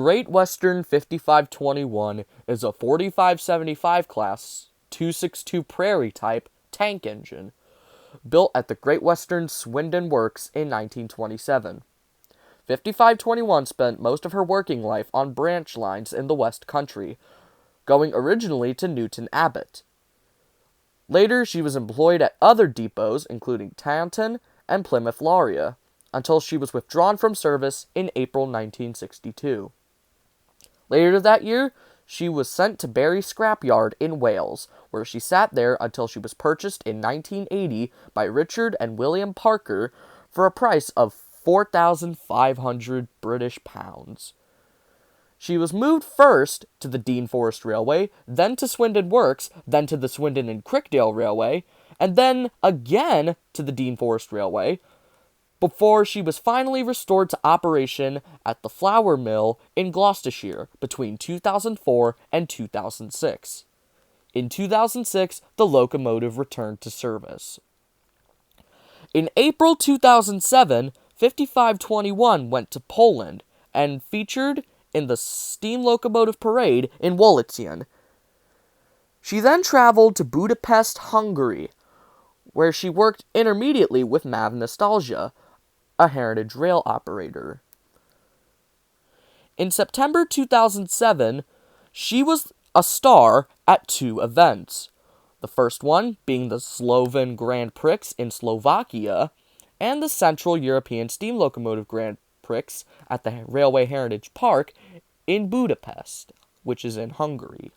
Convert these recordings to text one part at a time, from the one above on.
Great Western 5521 is a 4575 class 262 Prairie type tank engine built at the Great Western Swindon Works in 1927. 5521 spent most of her working life on branch lines in the West Country, going originally to Newton Abbot. Later, she was employed at other depots, including Taunton and Plymouth Laria, until she was withdrawn from service in April 1962. Later that year, she was sent to Bury Scrapyard in Wales, where she sat there until she was purchased in 1980 by Richard and William Parker for a price of £4,500 British pounds. She was moved first to the Dean Forest Railway, then to Swindon Works, then to the Swindon and Crickdale Railway, and then again to the Dean Forest Railway, before she was finally restored to operation at the flour mill in Gloucestershire between 2004 and 2006. In 2006, the locomotive returned to service. In April 2007, 5521 went to Poland and featured in the steam locomotive parade in Wallician. She then traveled to Budapest, Hungary, where she worked intermediately with MAV Nostalgia, a heritage rail operator. In September 2007, she was a star at two events. The first one being the Slovan Grand Prix in Slovakia, and the Central European Steam Locomotive Grand Prix at the Railway Heritage Park in Budapest, which is in Hungary.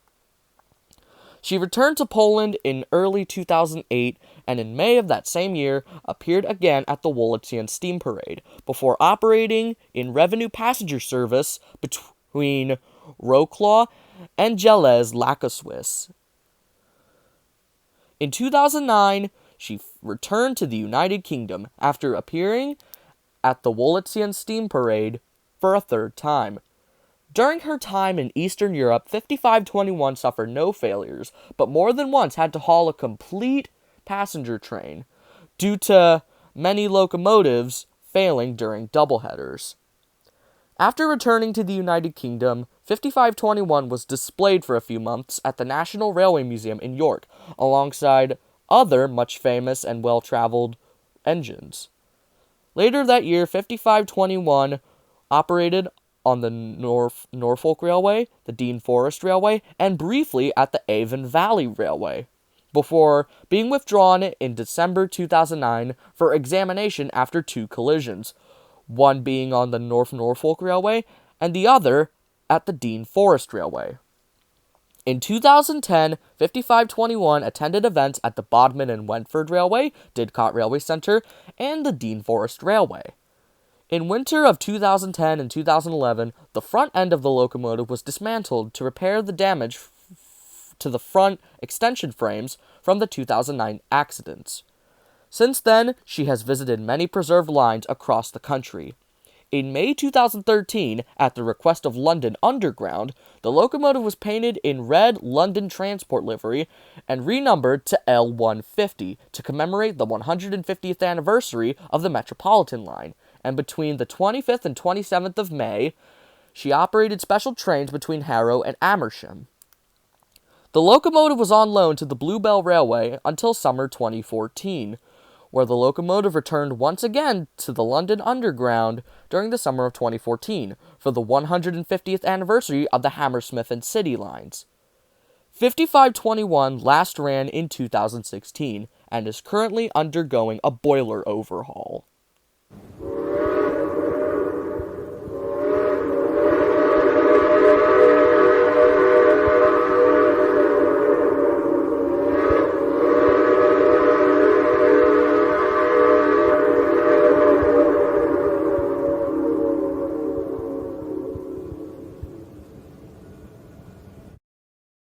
She returned to Poland in early 2008, and in May of that same year appeared again at the Wallician Steam Parade, before operating in revenue passenger service between Wrocław and Jelez-Lacoswis. In 2009, she returned to the United Kingdom after appearing at the Wallician Steam Parade for a third time. During her time in Eastern Europe, 5521 suffered no failures, but more than once had to haul a complete passenger train due to many locomotives failing during doubleheaders. After returning to the United Kingdom, 5521 was displayed for a few months at the National Railway Museum in York, alongside other much famous and well-traveled engines. Later that year, 5521 operated on the Norfolk Railway, the Dean Forest Railway, and briefly at the Avon Valley Railway, before being withdrawn in December 2009 for examination after two collisions, one being on the Norfolk Railway and the other at the Dean Forest Railway. In 2010, 5521 attended events at the Bodmin and Wentford Railway, Didcot Railway Centre, and the Dean Forest Railway. In winter of 2010 and 2011, the front end of the locomotive was dismantled to repair the damage to the front extension frames from the 2009 accidents. Since then, she has visited many preserved lines across the country. In May 2013, at the request of London Underground, the locomotive was painted in red London Transport livery and renumbered to L150 to commemorate the 150th anniversary of the Metropolitan line, and between the 25th and 27th of May, she operated special trains between Harrow and Amersham. The locomotive was on loan to the Bluebell Railway until summer 2014, where the locomotive returned once again to the London Underground during the summer of 2014 for the 150th anniversary of the Hammersmith and City lines. 5521 last ran in 2016 and is currently undergoing a boiler overhaul.